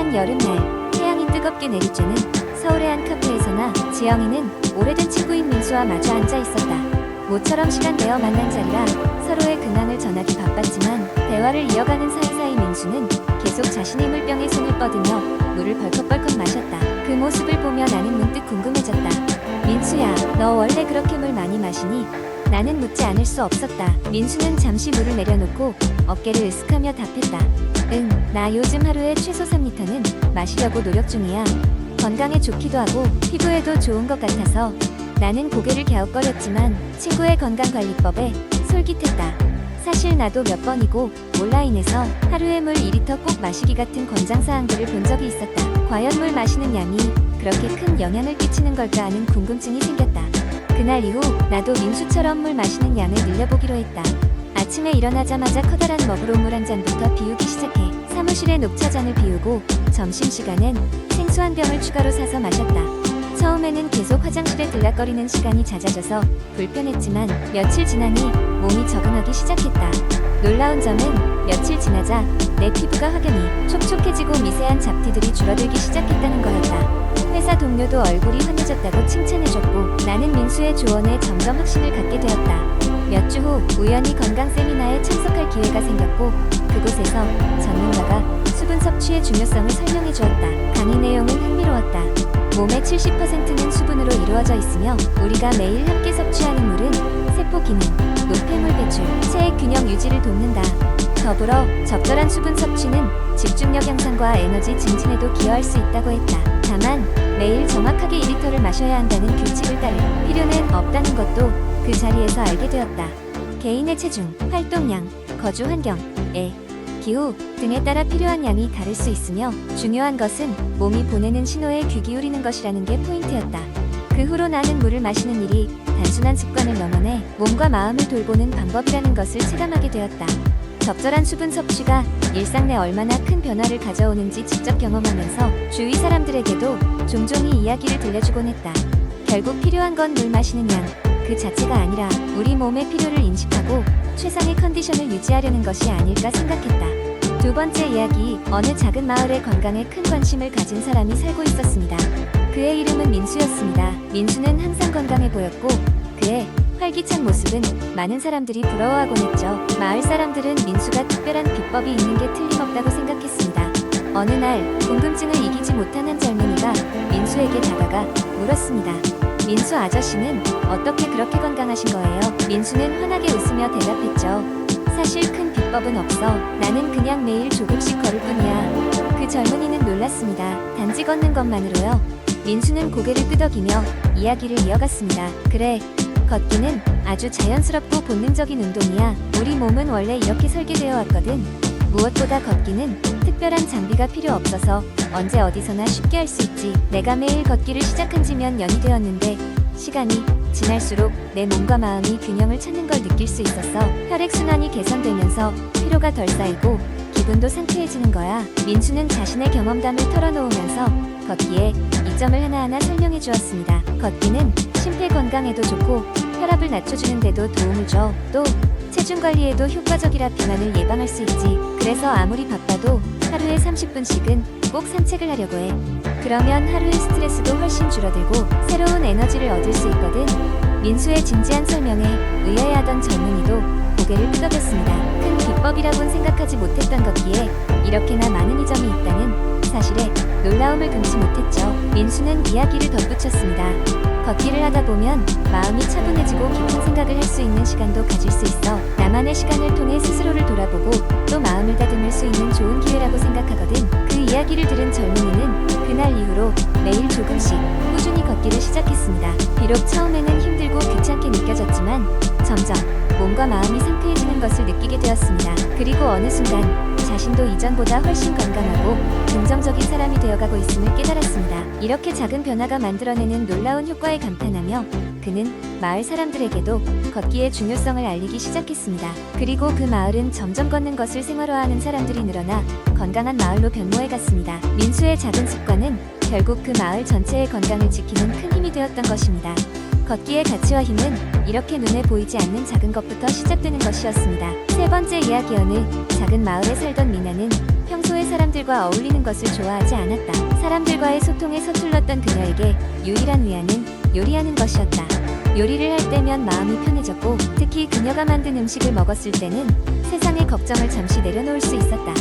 맑은 여름날 태양이 뜨겁게 내리쬐는 서울의 한 카페에서나 지영이는 오래된 친구인 민수와 마주 앉아 있었다. 모처럼 시간되어 만난 자리라 서로의 근황을 전하기 바빴지만 대화를 이어가는 사이사이 민수는 계속 자신의 물병에 손을 뻗으며 물을 벌컥벌컥 마셨다. 그 모습을 보며 나는 문득 궁금해졌다. 민수야, 너 원래 그렇게 물 많이 마시니? 나는 묻지 않을 수 없었다. 민수는 잠시 물을 내려놓고 어깨를 으쓱하며 답했다. 응, 나 요즘 하루에 최소 3리터는 마시려고 노력 중이야. 건강에 좋기도 하고 피부에도 좋은 것 같아서. 나는 고개를 갸웃거렸지만 친구의 건강관리법에 솔깃했다. 사실 나도 몇 번이고 온라인에서 하루에 물 2리터 꼭 마시기 같은 권장사항들을 본 적이 있었다. 과연 물 마시는 양이 그렇게 큰 영향을 끼치는 걸까 하는 궁금증이 생겼다. 그날 이후 나도 민수처럼 물 마시는 양을 늘려보기로 했다. 아침에 일어나자마자 커다란 머그로 물 한 잔부터 비우기 시작해 사무실에 녹차잔을 비우고 점심시간엔 생수 한 병을 추가로 사서 마셨다. 처음에는 계속 화장실에 들락거리는 시간이 잦아져서 불편했지만 며칠 지나니 몸이 적응하기 시작했다. 놀라운 점은 며칠 지나자 내 피부가 확연히 촉촉해지고 미세한 잡티들이 줄어들기 시작했다는 거였다. 회사 동료도 얼굴이 환해졌다고 칭찬해줬고 나는 민수의 조언에 점점 확신을 갖게 되었다. 몇 주 후 우연히 건강 세미나에 참석할 기회가 생겼고 그곳에서 전문가가 수분 섭취의 중요성을 설명해 주었다. 강의 내용은 흥미로웠다. 몸의 70%는 수분으로 이루어져 있으며 우리가 매일 함께 섭취하는 물은 세포 기능, 노폐물 배출, 체액 균형 유지를 돕는다. 더불어 적절한 수분 섭취는 집중력 향상과 에너지 증진에도 기여할 수 있다고 했다. 다만 매일 정확하게 2리터를 마셔야 한다는 규칙을 따를 필요는 없다는 것도 그 자리에서 알게 되었다. 개인의 체중, 활동량, 거주 환경, 기후 등에 따라 필요한 양이 다를 수 있으며 중요한 것은 몸이 보내는 신호에 귀 기울이는 것이라는 게 포인트였다. 그 후로 나는 물을 마시는 일이 단순한 습관을 넘어내 몸과 마음을 돌보는 방법이라는 것을 체감하게 되었다. 적절한 수분 섭취가 일상 내 얼마나 큰 변화를 가져오는지 직접 경험하면서 주위 사람들에게도 종종 이 이야기를 들려주곤 했다. 결국 필요한 건 물 마시는 양 그 자체가 아니라 우리 몸의 필요를 인식하고 최상의 컨디션을 유지하려는 것이 아닐까 생각했다. 두 번째 이야기, 어느 작은 마을에 건강에 큰 관심을 가진 사람이 살고 있었습니다. 그의 이름은 민수였습니다. 민수는 항상 건강해 보였고 그의 활기찬 모습은 많은 사람들이 부러워하곤 했죠. 마을 사람들은 민수가 특별한 비법이 있는 게 틀림없다고 생각했습니다. 어느 날 궁금증을 이기지 못한 한 젊은이가 민수에게 다가가 물었습니다. 민수 아저씨는 어떻게 그렇게 건강하신 거예요? 민수는 환하게 웃으며 대답했죠. 사실 큰 비법은 없어. 나는 그냥 매일 조금씩 걸을 뿐이야. 그 젊은이는 놀랐습니다. 단지 걷는 것만으로요? 민수는 고개를 끄덕이며 이야기를 이어갔습니다. 그래, 걷기는 아주 자연스럽고 본능적인 운동이야. 우리 몸은 원래 이렇게 설계되어 왔거든. 무엇보다 걷기는 특별한 장비가 필요 없어서 언제 어디서나 쉽게 할 수 있지. 내가 매일 걷기를 시작한 지 몇 년이 되었는데 시간이 지날수록 내 몸과 마음이 균형을 찾는 걸 느낄 수 있었어. 혈액순환이 개선되면서 피로가 덜 쌓이고 기분도 상쾌해지는 거야. 민수는 자신의 경험담을 털어놓으면서 걷기의 이점을 하나하나 설명해 주었습니다. 걷기는 심폐 건강에도 좋고 혈압을 낮춰주는 데도 도움을 줘. 또 체중 관리에도 효과적이라 비만을 예방할 수 있지. 그래서 아무리 바빠도 하루에 30분씩은 꼭 산책을 하려고 해. 그러면 하루의 스트레스도 훨씬 줄어들고 새로운 에너지를 얻을 수 있거든. 민수의 진지한 설명에 의아해하던 젊은이도 고개를 끄덕였습니다. 큰 비법이라고는 생각하지 못했던 걷기에 이렇게나 많은 이점이 있다는 사실에 놀라움을 금치 못했죠. 민수는 이야기를 덧붙였습니다. 걷기를 하다 보면 마음이 차분해지고 깊은 생각을 할 수 있는 시간도 가질 수 있어. 나만의 시간을 통해 스스로를 돌아보고 또 마음을 다듬을 수 있는 좋은 기회라고 생각하거든. 그 이야기를 들은 젊은이는 그날 이후로 매일 조금씩 꾸준히 걷기를 시작했습니다. 비록 처음에는 힘들고 귀찮게 느껴졌지만 점점 몸과 마음이 상쾌해지는 것을 느끼게 되었습니다. 그리고 어느 순간 자신도 이전보다 훨씬 건강하고 긍정적인 사람이 되어가고 있음을 깨달았습니다. 이렇게 작은 변화가 만들어내는 놀라운 효과에 감탄하며 그는 마을 사람들에게도 걷기의 중요성을 알리기 시작했습니다. 그리고 그 마을은 점점 걷는 것을 생활화하는 사람들이 늘어나 건강한 마을로 변모해갔습니다. 민수의 작은 습관은 결국 그 마을 전체의 건강을 지키는 큰 힘이 되었던 것입니다. 걷기의 가치와 힘은 이렇게 눈에 보이지 않는 작은 것부터 시작되는 것이었습니다. 세 번째 이야기, 어느 작은 마을에 살던 미나는 평소에 사람들과 어울리는 것을 좋아하지 않았다. 사람들과의 소통에 서툴렀던 그녀에게 유일한 위안은 요리하는 것이었다. 요리를 할 때면 마음이 편해졌고, 특히 그녀가 만든 음식을 먹었을 때는 세상의 걱정을 잠시 내려놓을 수 있었다.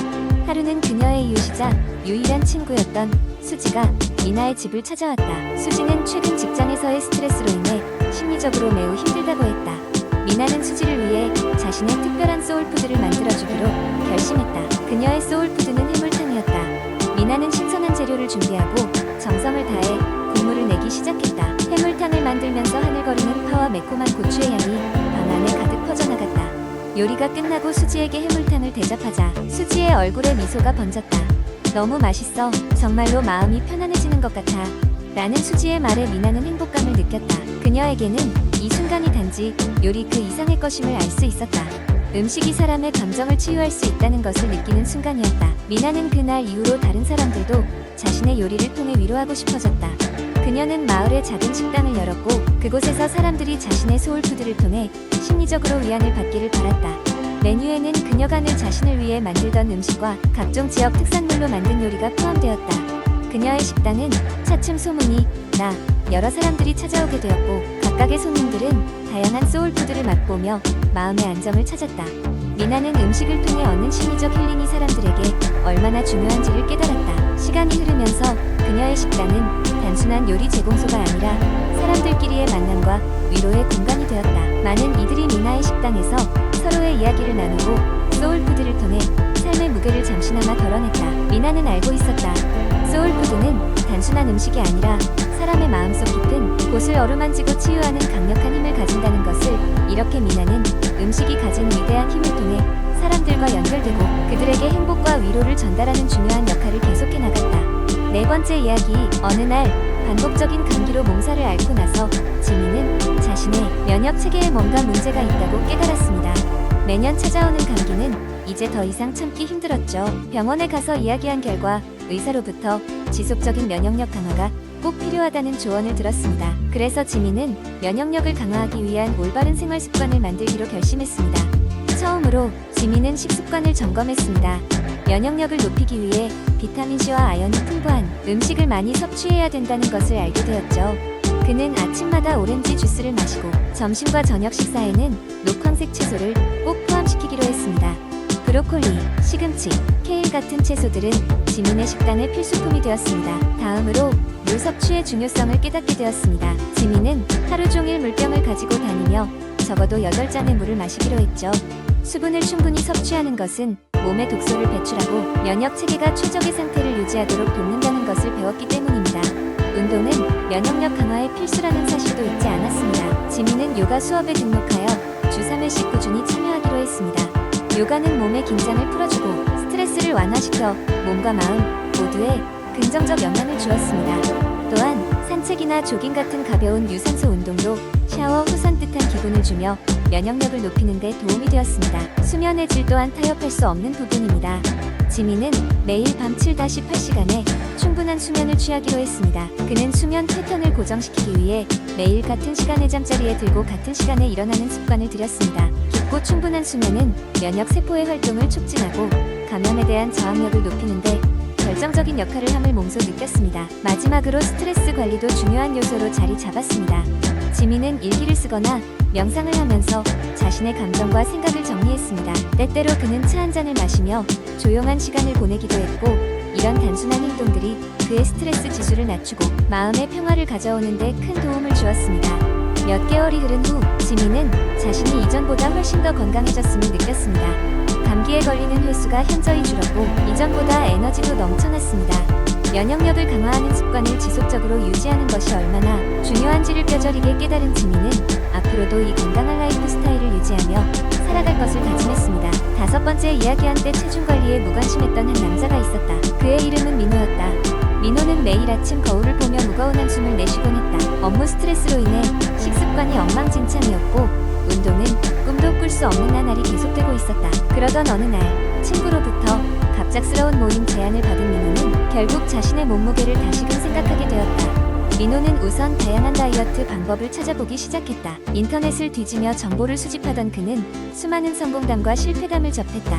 하루는 그녀의 이웃이자 유일한 친구였던 수지가 미나의 집을 찾아왔다. 수지는 최근 직장에서의 스트레스로 인해 심리적으로 매우 힘들다고 했다. 미나는 수지를 위해 자신의 특별한 소울푸드를 만들어주기로 결심했다. 그녀의 소울푸드는 해물탕이었다. 미나는 신선한 재료를 준비하고 정성을 다해 국물을 내기 시작했다. 해물탕을 만들면서 하늘거리는 파와 매콤한 고추의 향이 방 안에 가득 퍼져나갔다. 요리가 끝나고 수지에게 해물탕을 대접하자 수지의 얼굴에 미소가 번졌다. 너무 맛있어. 정말로 마음이 편안해지는 것 같아. 라는 수지의 말에 미나는 행복감을 느꼈다. 그녀에게는 이 순간이 단지 요리 그 이상의 것임을 알 수 있었다. 음식이 사람의 감정을 치유할 수 있다는 것을 느끼는 순간이었다. 미나는 그날 이후로 다른 사람들도 자신의 요리를 통해 위로하고 싶어졌다. 그녀는 마을에 작은 식당을 열었고, 그곳에서 사람들이 자신의 소울푸드를 통해 심리적으로 위안을 받기를 바랐다. 메뉴에는 그녀가 늘 자신을 위해 만들던 음식과 각종 지역 특산물로 만든 요리가 포함되었다. 그녀의 식당은 차츰 소문이 나 여러 사람들이 찾아오게 되었고, 각각의 손님들은 다양한 소울푸드를 맛보며 마음의 안정을 찾았다. 미나는 음식을 통해 얻는 심리적 힐링이 사람들에게 얼마나 중요한지를 깨달았다. 시간이 흐르면서 그녀의 식당은 단순한 요리 제공소가 아니라 사람들끼리의 만남과 위로의 공간이 되었다. 많은 이들이 미나의 식당에서 서로의 이야기를 나누고 소울푸드를 통해 삶의 무게를 잠시나마 덜어냈다. 미나는 알고 있었다. 소울푸드는 단순한 음식이 아니라 사람의 마음속 깊은 곳을 어루만지고 치유하는 강력한 힘을 가진다는 것을. 이렇게 미나는 음식이 가진 위대한 힘을 통해 사람들과 연결되고 그들에게 행복과 위로를 전달하는 중요한 역할을 계속해 나갔다. 네 번째 이야기. 어느 날 반복적인 감기로 몸살을 앓고 나서 지민은 자신의 면역 체계에 뭔가 문제가 있다고 깨달았습니다. 매년 찾아오는 감기는 이제 더 이상 참기 힘들었죠. 병원에 가서 이야기한 결과 의사로부터 지속적인 면역력 강화가 꼭 필요하다는 조언을 들었습니다. 그래서 지민은 면역력을 강화하기 위한 올바른 생활 습관을 만들기로 결심했습니다. 처음으로 지민은 식습관을 점검했습니다. 면역력을 높이기 위해 비타민C와 아연이 풍부한 음식을 많이 섭취해야 된다는 것을 알게 되었죠. 그는 아침마다 오렌지 주스를 마시고 점심과 저녁 식사에는 녹황색 채소를 꼭 포함시키기로 했습니다. 브로콜리, 시금치, 케일 같은 채소들은 지민의 식단의 필수품이 되었습니다. 다음으로 물 섭취의 중요성을 깨닫게 되었습니다. 지민은 하루 종일 물병을 가지고 다니며 적어도 8잔의 물을 마시기로 했죠. 수분을 충분히 섭취하는 것은 몸의 독소를 배출하고 면역 체계가 최적의 상태를 유지하도록 돕는다는 것을 배웠기 때문입니다. 운동은 면역력 강화에 필수라는 사실도 잊지 않았습니다. 지민은 요가 수업에 등록하여 주 3회씩 꾸준히 참여하기로 했습니다. 요가는 몸의 긴장을 풀어주고 스트레스를 완화시켜 몸과 마음 모두에 긍정적 영향을 주었습니다. 또한 산책이나 조깅 같은 가벼운 유산소 운동도 샤워 후 산뜻한 기분을 주며 면역력을 높이는 데 도움이 되었습니다. 수면의 질 또한 타협할 수 없는 부분입니다. 지민은 매일 밤 7-8시간의 충분한 수면을 취하기로 했습니다. 그는 수면 패턴을 고정시키기 위해 매일 같은 시간에 잠자리에 들고 같은 시간에 일어나는 습관을 들였습니다. 깊고 충분한 수면은 면역 세포의 활동을 촉진하고 감염에 대한 저항력을 높이는데 결정적인 역할을 함을 몸소 느꼈습니다. 마지막으로 스트레스 관리도 중요한 요소로 자리 잡았습니다. 지민은 일기를 쓰거나 명상을 하면서 자신의 감정과 생각을 정리했습니다. 때때로 그는 차 한 잔을 마시며 조용한 시간을 보내기도 했고, 이런 단순한 행동들이 그의 스트레스 지수를 낮추고 마음의 평화를 가져오는 데 큰 도움을 주었습니다. 몇 개월이 흐른 후 지민은 자신이 이전보다 훨씬 더 건강해졌음을 느꼈습니다. 감기에 걸리는 횟수가 현저히 줄었고 이전보다 에너지도 넘쳐났습니다. 면역력을 강화하는 습관을 지속적으로 유지하는 것이 얼마나 중요한지를 뼈저리게 깨달은 지민은 앞으로도 이 건강한 라이프 스타일을 유지하며 살아갈 것을 다짐했습니다. 다섯 번째. 이야기한 때 체중 관리에 무관심했던 한 남자가 있었다. 그의 이름은 민호였다. 민호는 매일 아침 거울을 보며 무거운 한숨을 내쉬곤 했다. 업무 스트레스로 인해 식습관이 엉망진창이었고 운동은 꿈도 꿀 수 없는 나날이 계속되고 있었다. 그러던 어느 날 친구로부터 갑작스러운 모임 제안을 받은 민호는 결국 자신의 몸무게를 다시금 생각하게 되었다. 민호는 우선 다양한 다이어트 방법을 찾아보기 시작했다. 인터넷을 뒤지며 정보를 수집하던 그는 수많은 성공담과 실패담을 접했다.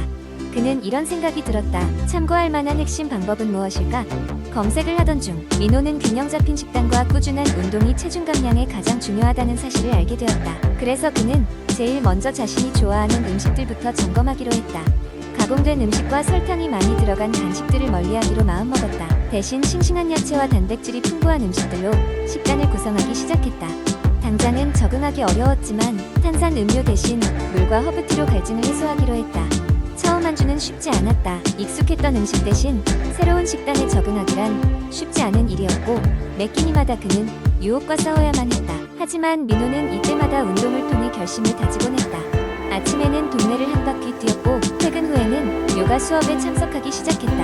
그는 이런 생각이 들었다. 참고할 만한 핵심 방법은 무엇일까? 검색을 하던 중 민호는 균형 잡힌 식단과 꾸준한 운동이 체중 감량에 가장 중요하다는 사실을 알게 되었다. 그래서 그는 제일 먼저 자신이 좋아하는 음식들부터 점검하기로 했다. 가공된 음식과 설탕이 많이 들어간 간식들을 멀리하기로 마음먹었다. 대신 싱싱한 야채와 단백질이 풍부한 음식들로 식단을 구성하기 시작했다. 당장은 적응하기 어려웠지만 탄산 음료 대신 물과 허브티로 갈증을 해소하기로 했다. 처음 한 주는 쉽지 않았다. 익숙했던 음식 대신 새로운 식단에 적응하기란 쉽지 않은 일이었고 매 끼니마다 그는 유혹과 싸워야만 했다. 하지만 민호는 이때마다 운동을 통해 결심을 다지곤 했다. 아침에는 동네를 한 바퀴 뛰었고 퇴근 후에는 요가 수업에 참석하기 시작했다.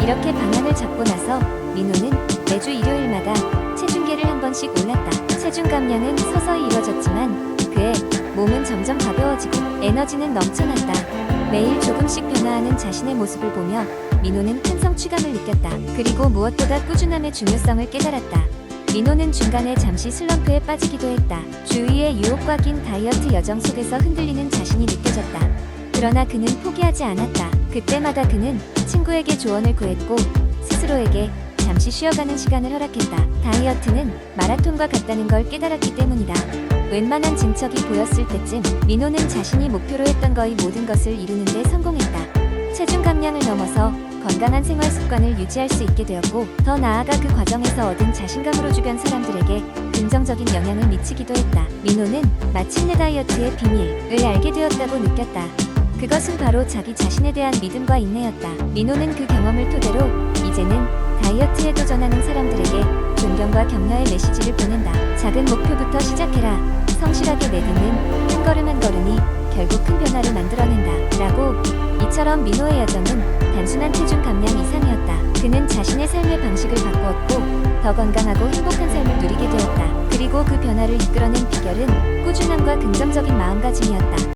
이렇게 방향을 잡고 나서 민호는 매주 일요일마다 체중계를 한 번씩 올랐다. 체중 감량은 서서히 이뤄졌지만 그의 몸은 점점 가벼워지고 에너지는 넘쳐났다. 매일 조금씩 변화하는 자신의 모습을 보며 민호는 큰 성취감을 느꼈다. 그리고 무엇보다 꾸준함의 중요성을 깨달았다. 민호는 중간에 잠시 슬럼프에 빠지기도 했다. 주위의 유혹과 긴 다이어트 여정 속에서 흔들리는 자신이 느껴졌다. 그러나 그는 포기하지 않았다. 그때마다 그는 친구에게 조언을 구했고 스스로에게 잠시 쉬어가는 시간을 허락했다. 다이어트는 마라톤과 같다는 걸 깨달았기 때문이다. 웬만한 진척이 보였을 때쯤 민호는 자신이 목표로 했던 거의 모든 것을 이루는 데 성공했다. 체중 감량을 넘어서 건강한 생활 습관을 유지할 수 있게 되었고 더 나아가 그 과정에서 얻은 자신감으로 주변 사람들에게 긍정적인 영향을 미치기도 했다. 민호는 마침내 다이어트의 비밀을 알게 되었다고 느꼈다. 그것은 바로 자기 자신에 대한 믿음과 인내였다. 민호는 그 경험을 토대로 이제는 다이어트에 도전하는 사람들에게 존경과 격려의 메시지를 보낸다. 작은 목표부터 시작해라. 성실하게 내딛는 한 걸음 한 걸음이 결국 큰 변화를 만들어낸다. 라고 이처럼 민호의 여정은 단순한 체중 감량 이상이었다. 그는 자신의 삶의 방식을 바꾸었고 더 건강하고 행복한 삶을 누리게 되었다. 그리고 그 변화를 이끌어낸 비결은 꾸준함과 긍정적인 마음가짐이었다.